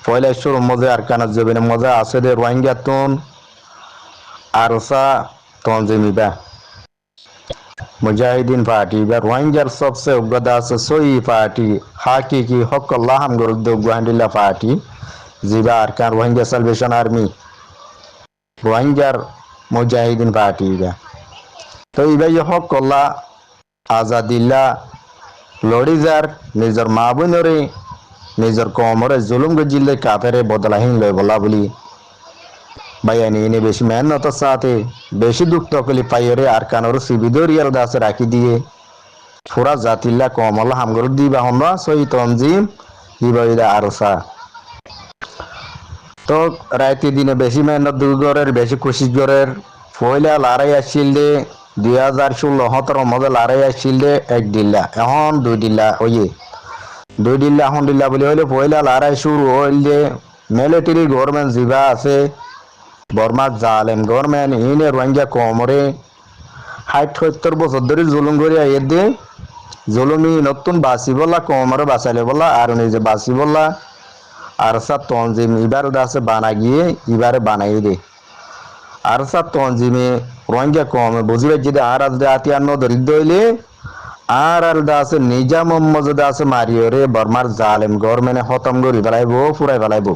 পয়লা শুরু মজা আর কানার জবিনে মজা আছে দে রোহিঙ্গা তুন আরসা তঞ্জিমিবা মুজাহিদিন পার্টি বা রোহিঙ্গার সবচেয়ে অজ্ঞতা আছে সই পার্টি হাকিকি হকল্লাহ হামগরুদ্দ গুয়াহান্ডিলা পার্টি জিবা আর কান রোহিঙ্গা সালভেশন আর্মি রোহিঙ্গার মুজাহিদিন পার্টি বা তো ইবাই হকল্লাহ আজাদিল্লা লড়িজার নিজের মা বোনরে নিজের কমরে জুলুম গজিলে কাফেরে বদলাহীন লয় বলা বলি বাইয়ানি এনে বেশি মেহনতের সাথে বেশি দুঃখ তকলি পাইরে আর কানোর সিবিদরিয়াল দাসে রাখি দিয়ে পুরা জাতিল্লা কমল হামগর দিবা হন্না সই তঞ্জিম ইবাইদা আরসা তো রাইতে দিনে বেশি মেহনত দুগরের বেশি কোশিশ গরের পয়লা লড়াই আসছিল দে 2016-17 মধ্যে লড়াই আসছিল দে 1 দিল্লা এখন 2 দিল্লা ওয়ে 2 দিল্লা এখন দিল্লা বলে হইলে পয়লা লড়াই শুরু হইল যে মিলিটারি গভর্নমেন্ট জিবা আছে বর্মার জালেম গভর্নমেন্ট ইনে রোহিঙ্গা কমরে 60-70 বছর ধরে জুলুম করিয়া এর দিয়ে জুলুমি নতুন বাসি বললা কমরে বাঁচাইলে বললা আর নিজে বাসি বললা আর সাত তঞ্জিম এবার দাসে বানা গিয়ে এবারে বানাই দে আর সাত তঞ্জিমে রোহিঙ্গা কমে বুঝিবে যদি আর আল দাতি আর নদরিদ দইলে আর আল দাসে নিজাম মোহাম্মদ দাসে মারিও রে বর্মার জালেম গভর্নমেন্টে খতম করি ফেলাইবো ফুরাই ফেলাইবো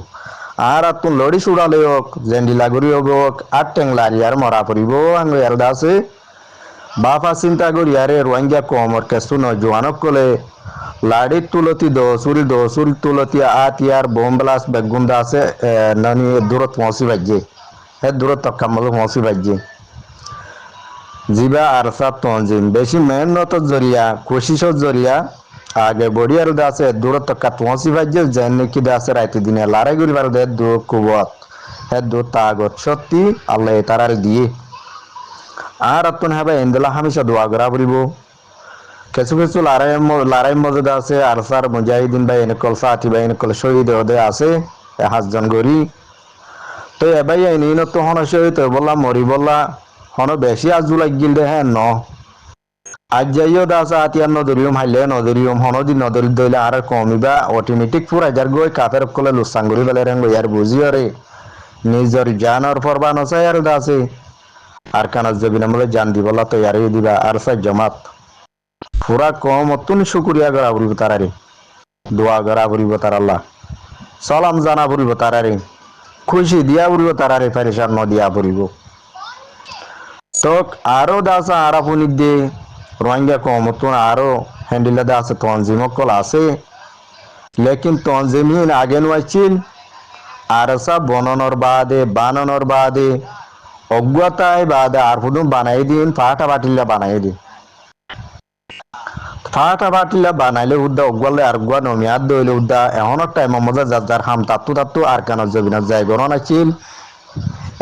আর তুন লড়ি ছুড়ালে হোক জেন্ডিলা করি হোক আর টেংলারি আর মরা পড়িব আঙ্গ এর দাসে বাপা চিন্তা করি আরে রোহিঙ্গা কমর কেসু নজওয়ানক কলে লাড়ি তুলতি দোসুরি তুলতি আতিয়ার বোম ব্লাস্ট বেগুন দাসে নানি দূরত পৌঁছি বাজে হে দূরত তক্কামল পৌঁছি বাজে জিবা আর সাত তঞ্জিম বেশি মেহনতর জরিয়া কোশিশর জরিয়া আগে বড়িয়ার দাসে দূরত তক্কা পৌঁছি বাজে যেন কি দাসে রাইতে দিনে লড়াই করিবার দে দু কুবত হে দু তাগত সত্যি আল্লাহ তারার দিয়ে আর আত্মন হবে ইন্দলা হামেশা দোয়া করা পড়িব কিছু কিছু লড়াই মজুদ আছে আর সার মুজাহিদিন ভাই এনেকল সাথী ভাই এনেকল শহীদ হদে আছে 5 গরি তো এবাই আইনি তো হন শহীদ বললা মরি বললা হন বেশি আজু লাগিল দে হ্যাঁ ন আজ যাইও দাস আতিয়ার নদরিয়ম হাইলে নদরিয়ম হনদি নদরি দইলে আর কমিবা অটোমেটিক পুরা যার গই কাফের কলে লুসাঙ্গুরি বেলে রেঙ্গ ইয়ার বুঝিও রে নিজর জানর ফরবা নসাই আর দাসে আর কানাজ জবিনা বলে জান দিবলা তৈয়ারি দিবা আর সাই জমাত পুরা কম অতুন শুকুরিয়া করা পড়িব তারারে দোয়া করা পড়িব তার আল্লাহ সালাম জানা পড়িব তারারে খুশি দিয়া পড়িব তারারে পরেশান ন দিয়া পড়িব তো আরো দাসা আরাপুনি দে রোহিঙ্গা কম অতুন আরো হ্যান্ডিলা দাসে তঞ্জিমকল আছে লেকিন তঞ্জিমহীন আগে নয়ছিল আর সব বানানোর বাদে অজ্ঞতায় বাদে আর ফুদুম বানাই দিন ফাটা বাটিল্লা বানাই দিন ফাটা বাটিল্লা বানাইলে উদ্দা অজ্ঞালে আর গুয়া নমিয়াদ দইলে উদ্দা এখন টাইম মজা যার হাম তাত্তু আর কানার জবিনার যাই গরণ আছিল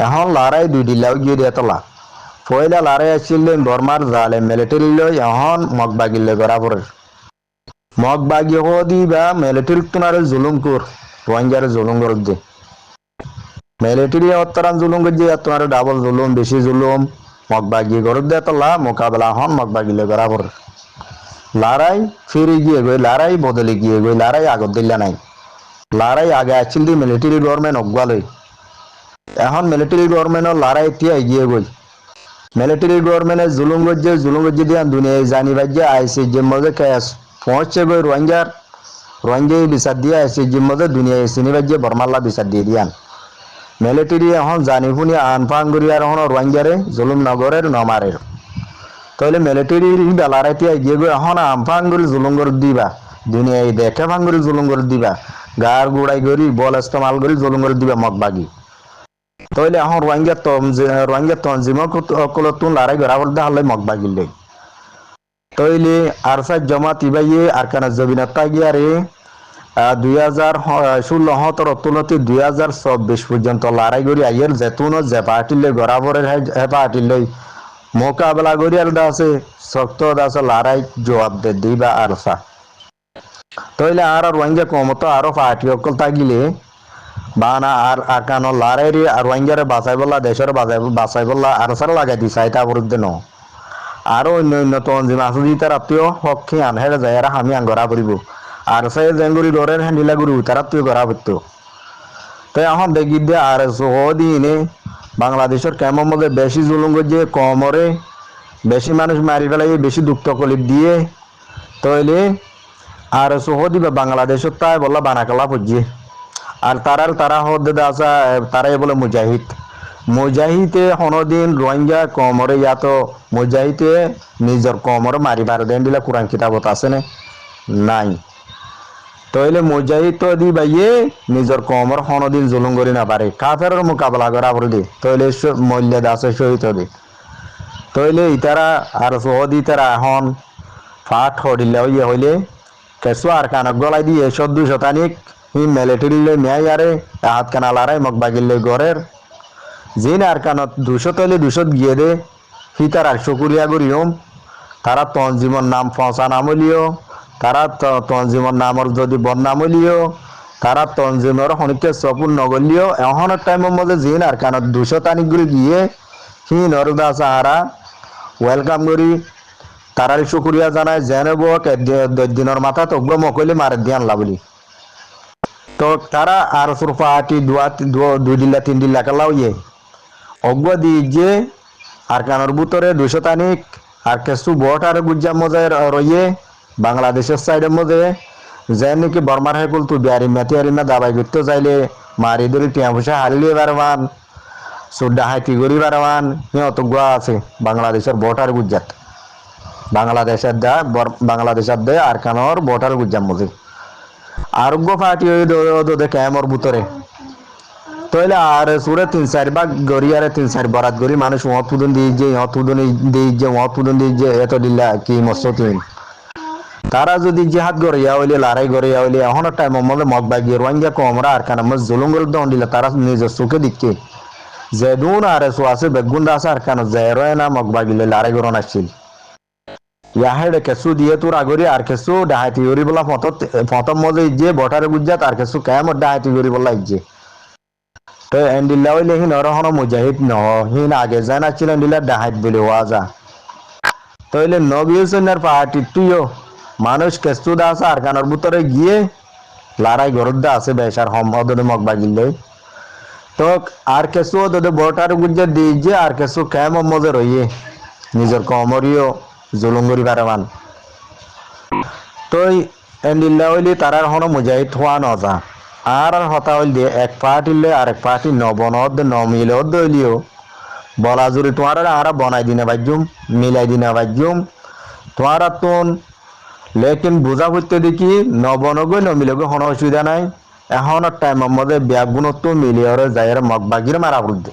এখন লড়াই 2 দিল্লাও গিয়ে দিয়ে তোলা পয়লা লড়াই আছিল বর্মার জালে মিলিটারি লই এখন মগবাগিলে বরাবর মগবাগি হদি বা মিলিটারি তোনারে জুলুম কর রোহিঙ্গারে জুলুম কর দে মিলিটারি অত্তরান জুলুম গজি তোমার ডাবল জুলুম বেশি জুলুম মগবাগি গরদ দে তোলা মোকাবেলা হন মগবাগিলে বরাবর লড়াই ফিরে গিয়ে গই লড়াই বদলে গিয়ে গই লড়াই আগত দিল্লা নাই লড়াই আগে আছিল দি মিলিটারি গভর্নমেন্ট অজ্ঞালই এখন মিলিটারি গভর্নমেন্টর লড়াই তিয়া গিয়ে গই মিলিটারি গভর্নমেন্টে জুলুম গজি দিয়া দুনিয়ায় জানি বাজে আইসি যে মজে কেস পৌঁছে গই রোহিঙ্গা বিচার দিয়ে আইসি যে মজে দুনিয়ায় চিনি বাজে বর্মাল্লা বিচার দিয়ে দিয়ান মিলিটারি এখন জানি শুনি আনফান করি আর এখন রোহিঙ্গারে জুলুম নগরের নমারের তাহলে মিলিটারি বেলারাইতে এগিয়ে গিয়ে এখন আমফান করে জুলুম করে দিবা দুনিয়ায় দেখে ফান করে জুলুম করে দিবা গার গুড়াই করি বল ইস্তেমাল করে জুলুম করে দিবা মগবাগি তাহলে এখন রোহিঙ্গা তঞ্জিমক তুন লড়াই করা বলতে হলে মগবাগিলে তাহলে আর সাত জমাত ইবাইয়ে আর কানা জবিনা তাগিয়া রে 2016-17 তুলতে 2024 পর্যন্ত লড়াই করি আইয়ের যেতুন যে পার্টিলে গড়াবরের হে পার্টিলে মোকাবেলা করি আর দাসে শক্ত দাসে লড়াই জবাব দে দিবা আর সা তাইলে আর রোহিঙ্গা কমতো আরো পার্টি অকল থাকিলে বানা আর আকানো লড়াই রে আর রোহিঙ্গারে বাঁচাই বললা দেশের বাঁচাই বললা আর সারা লাগাই দি চাইতা বিরুদ্ধে ন আরো অন্য তঞ্জিম আছে দি তার আত্মীয় হক্ষে আনহেরে যায় আর আমি আঙ্গরা করিব আর সাই জেঙ্গুরি ডরের হ্যান্ডিলা গুরু তার আত্মীয় করা হতো তো এখন দেখি দে আর দিনে বাংলাদেশের কেমন মধ্যে বেশি জুলুম করছে কমরে বেশি মানুষ মারি ফেলাই বেশি দুঃখ কলিপ দিয়ে তৈলে আর দিবে বাংলাদেশের তাই বললা বানাকালা পড়ছে আর তারা হদে আসা তারাই বলে মুজাহিদ মুজাহিদে হনদিন রোহিঙ্গা কমরে ইয়াত মুজাহিদে নিজের কমরে মারিবার দেন দিলে কোরআন কিতাবত আছে নাই তইলে মুজাহিদ তো দি বাইয়ে নিজের কমর হনদিন জুলুম করি না পারে কাফের মোকাবেলা করা পড়ে দি তইলে মূল্য আছে শহীদ দি তইলে ইতারা আর সহদি তারা এখন ফাট হডিলে হইলে কেঁচু আর কানক গলাই দিয়ে 100-200 হি মিলিটারিলে মেয়াই আরে হাত কানা লারাই মগ বাগিলে গড়ের জিন আর কানত 200 তৈলে 200 গিয়ে দে হি তার আর শুকুরিয়া করিম তারা তঞ্জিমর নাম ফসা নামলিও তারা তঞ্জিমর নামর যদি বদনামলিও তারা তঞ্জিমর হনিকে সপুর নগলিও এখনের টাইমের মধ্যে জিন আর কানত 200 তানিকগুলি গিয়ে হি নরদা সাহারা ওয়েলকাম করি তারার শুকুরিয়া জানায় জেনেব দিনের মাথা তো মকলি মারে দিয়ান লাবলি তো তারা আর সুরফা আটি 2 দিল্লা কালাও ইয়ে অজ্ঞ দি যে আর কানোর ভিতরে 200 তানিক আর কিছু বট আর গুজ্জা মজায় রয়ে বাংলাদেশের সাইডের মধ্যে যে নাকি বর্মার হেকুল তু বিয়ারি মেতিয়ারি দাবাই করতে যাইলে মারি ধরি টিয়া পয়সা হারিয়ে বারবান সুড্ডা হাইতি গড়ি বারবান সিহঁত গোয়া আছে বাংলাদেশের বট আর গুজ্জাত বাংলাদেশের দে আর কানোর বট আর গুজ্জার মধ্যে আরোগ্য পার্টি ওই ক্যামর ভিতরে তইলে আর সুরে 3-4 ভাগ গড়িয়ারে 3-4 বরাত গড়ি মানুষ মত পুদন দিয়ে যে মত পুদন দিয়ে যে এত দিল্লা কি মসতিন তারা যদি জিহাদ গড়িয়া হইলে লড়াই গড়িয়া হইলে এখন টাইম মধ্যে মগ বাগিয়ে রোহিঙ্গা কমরা আর কানা মজ জুলুম করে দন দিলে তারা নিজের চোখে দিকে যে দুন আর আছে বেগুন্ডা আছে আর কানা যে রয় না মগ বাগিলে লড়াই গড়ন আসছিল ইয়াহেড কেসু দিয়ে তোর আগরি আর কেসু ডাহাতি গরি বলা ফতম মজে যে বটারে বুঝা তার কেসু কেমন ডাহাতি গরি বলা ইজে তো এন্ডিল্লা হইলে হি নরহন মুজাহিদ ন হিন আগে জানা ছিলেন দিলা ডাহাত বলে ওয়াজা তইলে নবী হোসেনের পার্টি তুইও মানুষ কেসু দাস আর কানোর ভিতরে গিয়ে লড়াই গরদ্দা আছে বেশার হমদনে মগ বাগিলে তো আর কেসু দে বটারে বুঝা দিয়ে যে আর কেসু কেমন মজে রইয়ে নিজের কমরিও জুলুঙ্গরি বারমান তই এন্ডিল্লা হইলি তারার হন মুজাহিদ হওয়া নজা আর হতা হইল দিয়ে এক পার্টিলে আর এক পার্টি নবনদ নমিলে দইলিও বলা জুড়ি তোমার আর বনাই দিনে বাজ্যুম মিলাই দিনে বাজ্যুম তোমার তুন লেকিন বুঝা করতে দেখি নবনগৈ নমিলগৈ হন অসুবিধা নাই এখন টাইমের মধ্যে ব্যাগুণত্ব মিলিয়রে যাই মগবাগির মারা পড়তে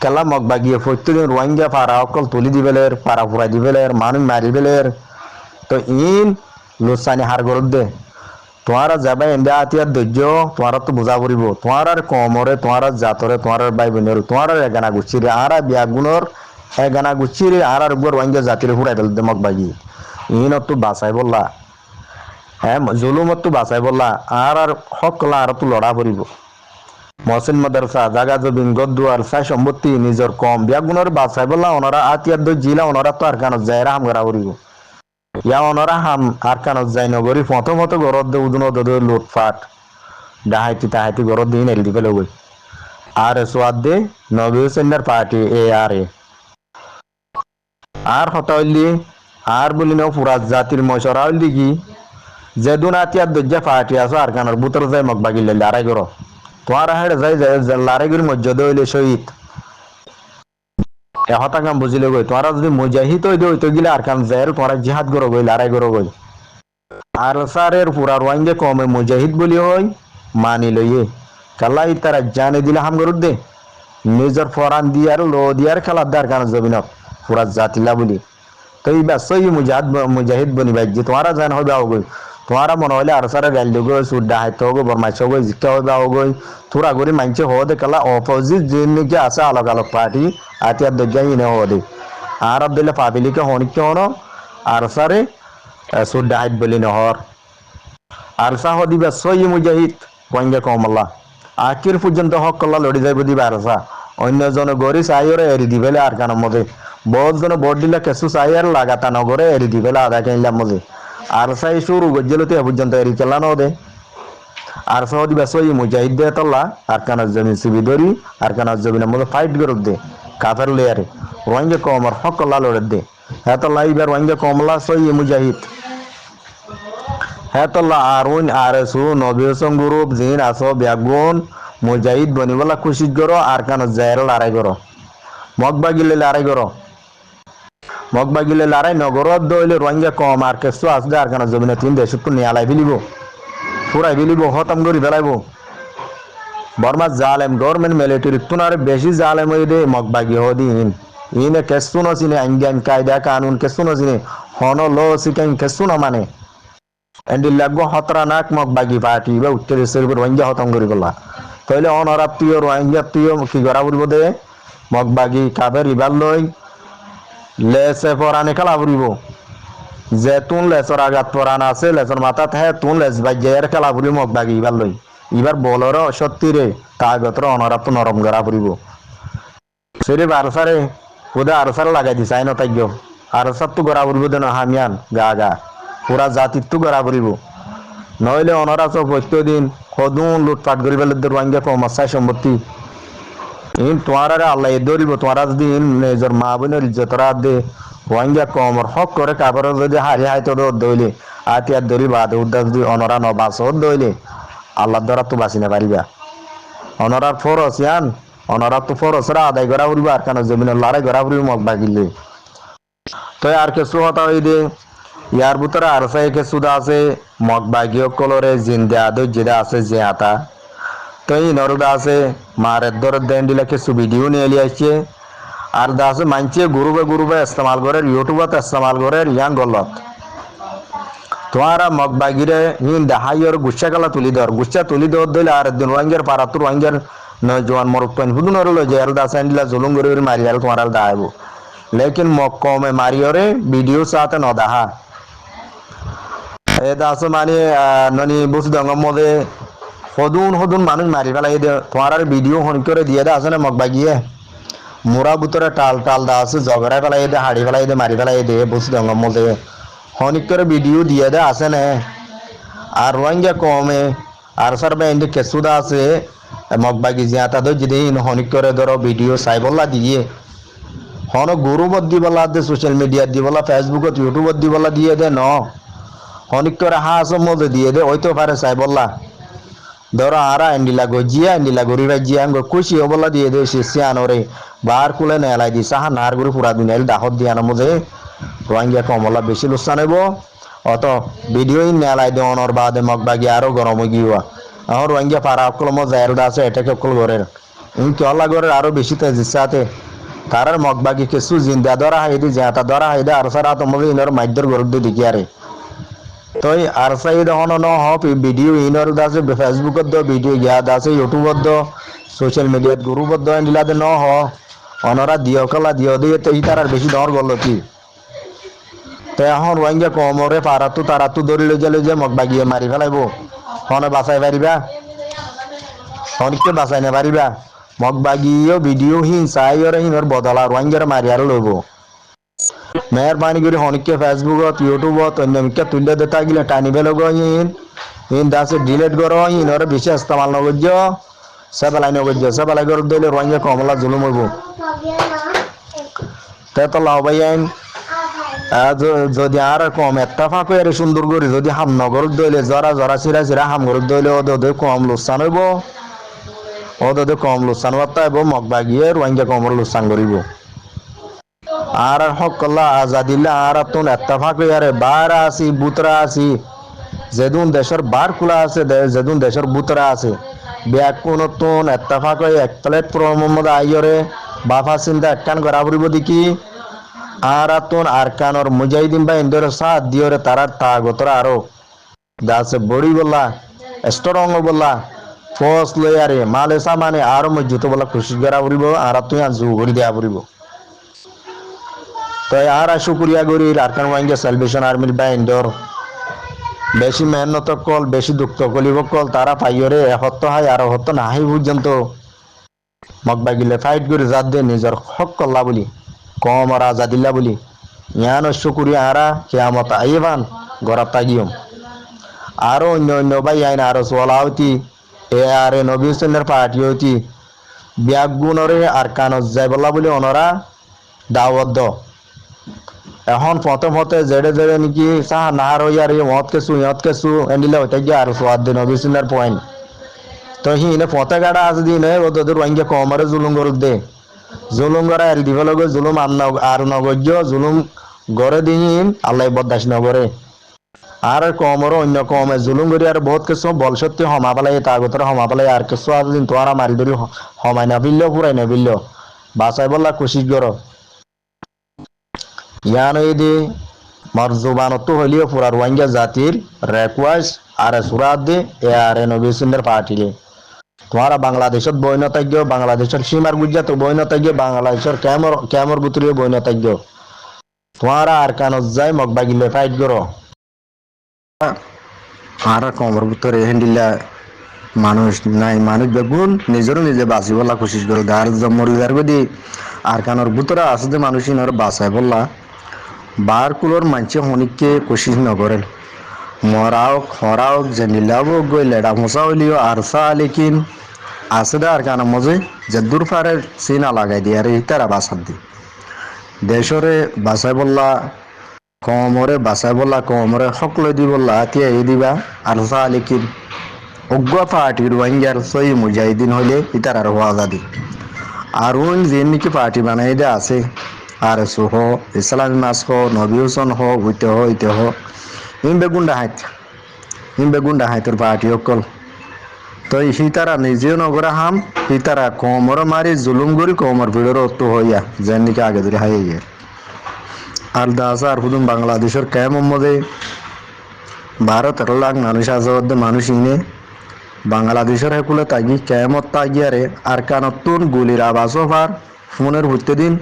কেলা মগ বাগিয়ে প্রত্যেকদিন রোহিঙ্গা পাড়া অকল তুলি দিবেলের পাড়া ফুরাই দিবেলের মানুষ মারি বেলের তো ইন লুসানি হার গরত দে তোমার যাবাই এন্ডা আতিয়ার ধৈর্য তোমার তো বোঝা পড়িব তোমার আর কমরে তোমার জাতরে তোমার ভাই বোনের তোমার এগানা গুছিরে আর বিয়াগুণর এগানা গুছিরে আর রোহিঙ্গা জাতির ফুরাই ফেল দে মগ বাগি ইন তো বাঁচাই বললা হ্যাঁ জুলুমত তো বাঁচাই বললা আর হক কলা আর তো লড়া পড়িব মহসিন মাদ্রাসা জাগা জবিন গদ্দুয়ার সাই সম্পত্তি নিজের কম বিয়াগুণের বাছাই বললা ওনারা আতিয়ার জিলা ওনারা তো আর কানত যায় হাম করা করিব ইয়া ওনারা হাম আর কানত যায় নগরী প্রথমত গরদ দে উদুন দে লুটফাট ডাহাইতি তাহাইতি গরদ দিন এল দিবে লই আর সোয়াদ দে নবী হোসেনের পার্টি আর হতা হইলি আর বলি ন পুরা জাতির মশরা হইলি কি যেদুন আতিয়ার দজ্জা পার্টি আছো আর কানের বুতর যায় মগ বাগিলে লড়াই করো তোমার হেড যাই লারেগির মর্যাদা হইলে শহীদ এহতা কাম বুঝিলে গই তোমারা যদি মুজাহিদ হইতে গিলে আর কাম যায় তোমারা জিহাদ করো গই লড়াই করো গই আর সারের পুরা রোহিঙ্গা কমে মুজাহিদ বলি হই মানি লইয়ে কালাই তারা জানে দিলে হাম করুদ দে নিজের ফরান দিয়ার লো দিয়ার খেলার দার কান জমিনক পুরা জাতিলা বলি তো এই বাসই মুজাহিদ বনি ভাই যে তোমারা জান হবে গই তোমারা মনে হলে আর সারা গাল দিগো সুড্ডা হাইতে হোক বরমাইছ হোক জিকা হইবা হোক তোরা গরি মানছে হো দে কালা অপোজিট যেনকে আছে আলাগ আলাগ পার্টি আতিয়ার দজ্জা ইনে হো দে আর দিলে পাবিলিকে হনিকে হনো আর সারে সুড্ডা হাইত বলি নহর আর সাহ দিবা সই মুজাহিদ কইঙ্গে কমল্লা আখির পর্যন্ত হক কল্লা লড়ি যাইব দিবা আর সা অন্যজন গরি চাইরে এরি দিবেলে আর কানের মধ্যে বহুত জন ভোট দিলে কেসু চাইয়ার লাগাতা নগরে এরি দিবেলে আধা কিনলাম মধ্যে আর সাই শুরু গজ্জলতে পর্যন্ত এরি চালানো দে আর সৌদি বেসই মুজাহিদ দে তল্লা আর কানার জমিন সিবি ধরি আর কানার জমিনের মধ্যে ফাইট করুক দে কাফের লেয়ারে রোহিঙ্গা কমর হক কল্লা লড়ে দে হ্যাঁ তল্লা এবার রোহিঙ্গা কমলা সই মুজাহিদ হ্যাঁ তল্লা আরুন আর এসু নবিয়সং গ্রুপ জিন আসো ব্যাগুন মুজাহিদ বনিবলা খুশি করো আর কানার জায়ের লড়াই করো মগবাগিলে লড়াই করো মগবাগিলে লড়াই নগরত দইলে রোহিঙ্গা কম আর কেসু আসবে আর কানার জমিনে তিন দেশ নিয়ে আলাই ফেলিব পুরাই ফেলিব হতম করে ফেলাইব বর্মা জালেম গভর্নমেন্ট মিলিটারি তুনারে বেশি জালেম হয়ে দে মগবাগি হদিন ইনে কেসু নচিনে আইন কায়দা কানুন কেসু নচিনে হন লো সিকেন কেসু না মানে এন্ডি লাগবো হতরানাক মগবাগি পার্টি বা উত্তর দেশের রোহিঙ্গা হতম করে গলা তাইলে অনরাপ তুইও রোহিঙ্গা তুইও কি করা বলবো দে মগবাগি কাবের ইবার লই লেসে পরানে খেলা ফুরিব যে তুন লেসর আঘাত পরান আছে লেসর মাথাত হ্যাঁ তুন লেস বাজ্যের খেলা ফুরি মগবাগি ইবার লই এবার বলর সত্যি রে কাগতর অনরাপ নরম করা ফুরিব সেরে আরসারে ওদের আরসারে লাগাই দিছে আইন তাইগ আরসার তো গড়া ফুরিব দেন হামিয়ান গা গা পুরা জাতির তো গড়া ফুরিব নইলে অনরা সব প্রত্যেকদিন কদুন লুটপাট করি ফেলে রোহিঙ্গা সমস্যায় সম্পত্তি ইন তোমার আল্লাহ ধরিব তোমারা যদি নিজের মা বোনের ইজ্জতরা দে রোহিঙ্গা কমর হক করে কাপড় যদি হারি হাই তোর দইলে আতিয়ার ধরি বাদ উদ্দাস যদি অনরা নবাস দইলে আল্লাহ দ্বারা তো বাঁচি না পারিবা অনরার ফরস ইয়ান অনরার তো ফরসরা আদায় করা ফুরিব আর কেন জমিনের লড়াই করা ফুরিব মগ বাগিলে তো আর কিছু হতা হই দে ইয়ার ভিতরে আর সাই কিছু আছে মগ বাগিও কলরে জিন্দা আদো যেটা আছে যে আতা তো এই নরদা আছে মারের দর দেন দিলে কিছু ভিডিও নিয়ে এলি আসছে আর দা আছে মানছে গুরুবে ইস্তেমাল করে ইউটিউবত ইস্তেমাল করে ইয়াং গলত তোমারা মগবাগিরে হিন দেহাইয়ের গুচ্ছা কালা তুলি দর দিলে আর দিন রোহিঙ্গার পারাতুর রোহিঙ্গার নজওয়ান মরুকপেন হুদু নরলো যে আর দাসান দিলা জুলুম করে মারি আর তোমার দাইব লেকিন মগ কমে মারিয়রে ভিডিও সাথে ন দাহা এ দাস মানে ননি বুঝ দঙ্গম মধ্যে হদুন মানুষ মারি ফেলাই দে তোমার ভিডিও হন করে দিয়ে দে আছে না মগবাগিয়ে মোরা বুতরে টাল দা আছে জগড়াই ফেলাই দে হাড়ি ফেলাই দে মারি ফেলাই দে বুঝ দঙ্গম মধ্যে হনিক করে ভিডিও দিয়ে দে আছে না আর রোহিঙ্গা কমে আর সার বাইন্দে কেসুদা আছে মগবাগি জিয়াতা দো যদি হনিক করে ধরো ভিডিও চাই বললা দিয়ে হন গ্রুপত দি বলা দে সোশ্যাল মিডিয়া দি বলা ফেসবুকত ইউটিউবত দি বলা দিয়ে দে ন হনিক করে হাস মধ্যে দিয়ে দে ওই তো পারে চাই বললা ধরো আরা এন্ডিলা গরি রাজ্যে আঙ্গ খুশি বলা দিয়ে দে সে আনরে বার কুলে নেলাই দি সাহা নার গুরু পুরা দুনিয়াল দাহত দিয়া না মধ্যে রোহিঙ্গা কমলা বেশি লোকসান হইব অত ভিডিও নেলাই দে অনর বাদে মগবাগি আরো গরম গিয়া আমার রোহিঙ্গা পারা অকল জায়রদা আছে এটাকে অকল গরের কি অল্লা গরের আরো বেশি তেজিসাতে তারার মগবাগি কিছু জিন্দা ধরা হাইদি জাতা ধরা হাইদে আর সারা তোমাকে ইনর মাইদর গরুদ দেখি আরে তই আর সাইড হন ন হ ভিডিও ইনর দাসে ফেসবুকত দ ভিডিও গিয়া দাসে ইউটিউবত দ সোশ্যাল মিডিয়াত গ্রুপত দ এন্ডিলাতে ন হ অনরা দিও কলা দিও দিয়ে তো তারার বেশি দর গল কি তো এখন রোহিঙ্গা কমরে তারা তো ধরি লৈ যে মগবাগিয়ে মারি ফেলাইব হনে বাঁচাই পারিবা হনিকে বাঁচাই না পারিবা মগবাগিও ভিডিও হিংসাইরে হিনর বদলা রোহিঙ্গার মারি আর লইব মেহরবানি করে হনিকে ফেসবুকত ইউটিউবত অন্যমিকে তুলে দে থাকিলে টানি বেলগ হিন দাসে ডিলেট করো হিনরে বেশি ইস্তেমাল নগর্য সেবেলাই করে দিলে রোহিঙ্গা কমলা জুলুম হইব তে তো লাভ ভাইয়াইন যদি আর কম এত্তাফাক করে সুন্দর করে যদি হাম নগর দইলে জরা চিরা হাম ঘর দইলে ওদের কম লোকসান হইব ওদের কম লোকসান বার্তা হইব মগবাগিয়ে রোহিঙ্গা কমর লোকসান করিব আর হক কল্লা আজাদিল্লা আর তুন এত্তাফাক আরে বার আসি বুতরা আসি যেদুন দেশের বার খোলা আছে যেদুন দেশের বুতরা আছে ব্যাগ কোন তুন এত্তাফাক এক প্ল্যাটফর্ম মধ্যে আইয়রে বাফা চিন্তা একখান করা পড়িব দেখি আর তুন আর কানর মুজাহিদিন বা ইন্দোর সাথ দিওরে তারার তাগতরা আরো দাসে বড়ি বললা স্ট্রং বললা ফোর্স লয়ারে মালে সামানে আরো মজুত বলা খুশি করা পড়িব আর তুই আজু করে দেয়া পড়িব তো আর শুক্রিয়া করি আরকান ওয়াইঙ্গা সেলিব্রেশন আর্মির বা ইন্দোর বেশি মেহনত কল বেশি দুঃখ কলিব কল তারা পাইয়রে হত্য হয় আর হত্য না হাই পর্যন্ত মগবাগিলে ফাইট করে জাত দে নিজের হক কল্লা বলি কম আর আজাদিল্লা বলি ইয়ান শুক্রিয়া আরা কেয়ামত আইবান গড়া তাগিয়ম আরো অন্য অন্য ভাই আইন আরো সোলা হতি এ আর নবী হোসেনের পার্টি হতি বিয়াক গুণরে আর কানত যাই বলা বলে অনরা দাওয়াত দ এখন ফতে ফতে জেডে জেডে নাকি চাহ নাহার হইয়ার ইয়ত কেসু এন্ডিলে হইতে গিয়ে আর সোয়াদ দিন নবী হোসেনের পয়েন্ট তো হিনে ফতে গাড়া আছে দিন ওদের ওয়াইঙ্গে কমরে জুলুম গরুদ দে জুলুম গড়া আর দিবে লগে জুলুম আর নগর্য জুলুম গড়ে দিন আল্লাহ বদাস নগরে আর কমর অন্য কমে জুলুম করি আর বহুত কিছু বল সত্যি হমা পেলাই তাগতরে হমা পেলাই আর কিছু দিন তো আর মারি ধরি হমাই না ফিরলেও পুরাই না ফিরলেও বাসাই বললা কোশিশ করো ইয়ান দি মর জুবানত হইলেও পুরার ওয়াঙ্গা জাতির রেকওয়াইজ আর সুরাত দে এ আর নবী সুন্দর পার্টিলে তোমারা বাংলাদেশত বৈনতাজ্ঞ বাংলাদেশের সীমার গুজাত বৈনতাজ্ঞ বাংলাদেশের ক্যামর বুতরিও বৈনতাজ্ঞ তোমারা আর কানত যায় মগবাগিলে ফাইট করো আর কমর ভিতরে হেন্ডিলা মানুষ নাই মানুষ বেগুন নিজেরও নিজে বাঁচি বলা কোশিশ করে আর মরিদার গদি আর কানোর ভিতরে আছে যে মানুষ ইনার বাঁচাই বললা বার কুলোর মানছে হনিককে কোশিশ নকরেন মরাও খরাও জেনিলাও গই লেডা মশা হইলিও আর সা লেকিন আছে দে আর কানা মজে যে দূর ফারে সিনা লাগাই দিয়ে আর ইতারা বাঁচার দি দেশরে বাঁচাই বললা কমরে বাসাই বললা কমরে সকলে দি বললা তিয়া এই দিবা আর সালিকিন অজ্ঞ পার্টির ওয়াঙ্গার সই মুজাহিদিন হইলে ইতার আর হওয়া দি আর ওই যে নাকি পার্টি বানাই দে আছে আর এসো হ ইসলামী মাস হ নবী হোসেন হ ইতে হ ইম বেগুন্ডা হাইতর পার্টি অকল তো সীতারা নিজেও নগরা হাম সীতারা কমর মারি জুলুম করি কমর ভিড়ের অত হইয়া যেন নাকি আগে ধরে হাই গিয়ে আর দাসা আর হুদুম বাংলাদেশের কেমন মধ্যে 12-13 লাখ মানুষ আছে মানুষ ইনে বাংলাদেশের হেকুলে তাগি কেমত তাগিয়ারে আর কানতুন গুলির আবাস হবার ফোনের হইতে দিন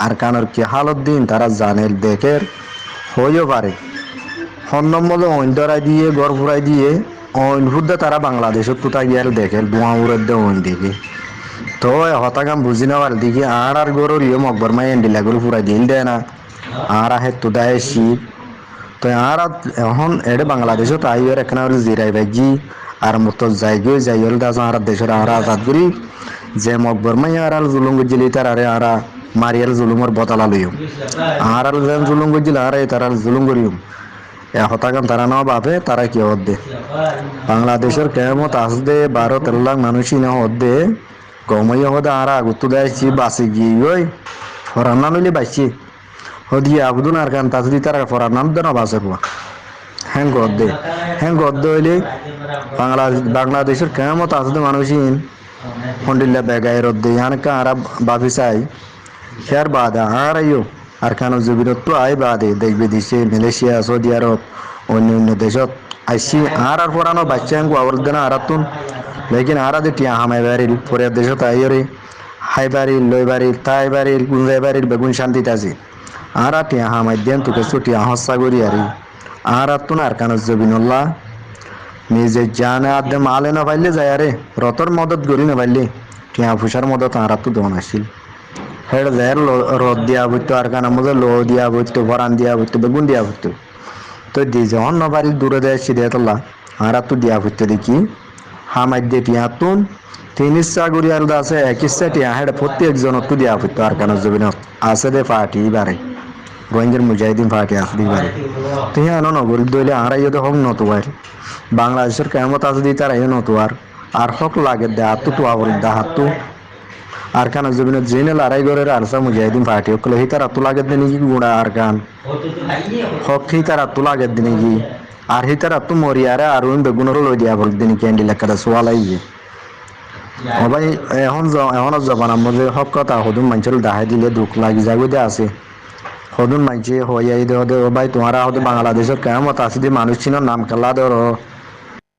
আর কানর কি হালত দিন তারা জানে দেখের হইও পারে হন্নম মধ্যে অইন্দরাই দিয়ে গড় ফুরাই দিয়ে অইন হুদ্দে তারা বাংলাদেশের তো তাগিয়ারে দেখে ধোঁয়া উড়ে দে অইন দিকে তো হতাকাম বুঝি নেওয়ার দিকে আর গরুর ইয়ে মকবর মাই এন্ডিলা গরু ফুরাই দিল দেয় না আর আহে তো দেয় শীত তো আর এখন এডে বাংলাদেশও তাই এখানে জিরাই ভাজি আর মতো যাই হল দাস আর দেশের আর আজাদ করি যে মকবর মাই আর জুলুম গজিলি তার আরে আর মারিয়াল জুলুমর বতলা লইম আর যেন জুলুম গজিল আর তার জুলুম করিম এ হতাকাম তারা নাও বাপে তারা কি হদ্দে বাংলাদেশের কেমত আসদে 12-13 লাখ মানুষই না হদ্দে গমাইয়া হদে আর আগুতো দেয় বাসি গিয়ে ওই ফরান্না নইলে বাইছি হদিয়ে আবুদুন আর কান তাজদি তারা ফরার নাম দেন বাসে পোয়া হ্যাঁ গদ্দ হইলে বাংলাদেশের কেমত আসদে মানুষই ফন্ডিল্লা বেগাই রদ্দে ইয়ানকা আর বাফি চাই হেয়ার বাদা আর আইও আর কানো জুবিরত তো আই বাদে দেখবে দিছে মালয়েশিয়া সৌদি আরব অন্য দেশত আইসি আর ফরানো বাচ্চা আওয়াল দেনা আর তুন লেকিন আর দে টিয়া হামাই বাড়ির পরের দেশত আইরে হাই বাড়ির লই বাড়ির তাই বাড়ির গুঞ্জাই বাড়ির বেগুন শান্তিতে আছে আর টিয়া হামাই দেন তোকে ছুটিয়া হস্যা করি আর তুন আর কানো জবিনুল্লাহ নিজে জানে আদে মালে না পাইলে যায় আরে রতর মদত করি না পাইলে টিয়া ফুসার মদত আর তো দন আসিল হেড যায় রদ দিয়া বইতো আর কানা মধ্যে লো দিয়া বইতো ভরান দিয়া বইতো বেগুন দিয়া বইতো তো দি যখন নবারি দূরে দেয় সিধে তোলা আর তো দিয়া বইতো দেখি হামাই দিয়ে টিয়া তুন 3 ইচ্ছা করি আর আছে 1 ইচ্ছা টিয়া হেড প্রত্যেক জন তো দিয়া বইতো আর কানা জবিনত আছে দে পার্টি বারে রোহিঙ্গার মুজাহিদিন পার্টি আছে দিবারে তো হ্যাঁ নগরী দইলে আর ইয়ে হক নতো আর বাংলাদেশের কেমত আছে দি তারা ইয়ে নতো আর হক লাগে দে হাত তো আবার দা হাত আর কানা জবিনত জেনে লড়াই করে আরসা মুজাহিদিন পার্টি ওকলে হি তারা তো লাগে দে নাকি গুড়া আর কান হক হি তারা তো লাগে দে নাকি আর হি তারা তো মরি আরে আর ওই বেগুনের লই দিয়া বল দিন ক্যান্ডি লেখাটা সোয়ালাই ভাই এখন জবানার মধ্যে হক কথা হদুম মানুষের দাহাই দিলে দুঃখ লাগি যাবে দে আছে হদুন মানছে হইয়াই দে হদে ও ভাই তোমারা হদে বাংলাদেশের কেমত আছে দি মানুষ ছিল নাম খেলা ধর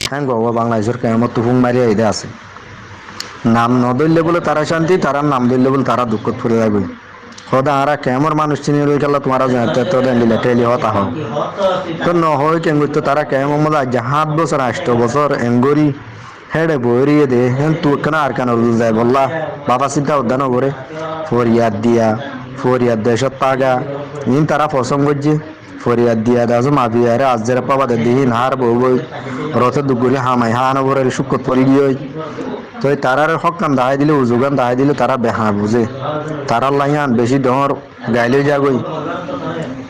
হ্যাঁ গো বাংলাদেশের কেমত তুফুং মারি আইদে আছে নাম নদইলে বলে তারা শান্তি তারা নাম দিলে বলে তারা দুঃখ ফুরে যাবে হদা আরা কেমর মানুষ চিনি রই খেলা তোমারা জানতে তো দিলে টেলি হতা হোক তো ন হয় কেন তো তারা কেমন মজা 7 বছর 8 বছর এঙ্গরি হেডে বইরিয়ে দে হেন তু কেন আর কেন যায় বললা বাবা চিন্তা উদ্যান করে ফরিয়াদ দিয়া ফরিয়াদ দেশত পাগা ইন তারা পছন্দ করছে ফরিয়াদ দিয়া দাজু মাফি আরে আজের পাবাদে দিহি নাহার বউ বই রথে দুগুরি হামাই হানো বরে সুকত পরি গিয়ে তো তারার হকান দাহাই দিলে উজুগান দাহাই দিলে তারা বেহা বুঝে তারার লাইয়ান বেশি ডর গাইলে যাগই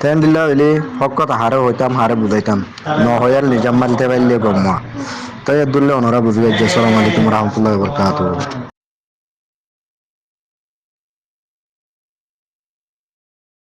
তেন দিলা হইলে হকত হারে হইতাম হারে বুঝাইতাম ন হইয়ার নিজাম মারিতে পারলে গম্মা তাই আব্দুল্লাহ ওনারা বুঝবে। আসসালামু আলাইকুম রহমতুল্লাহ বরকাত।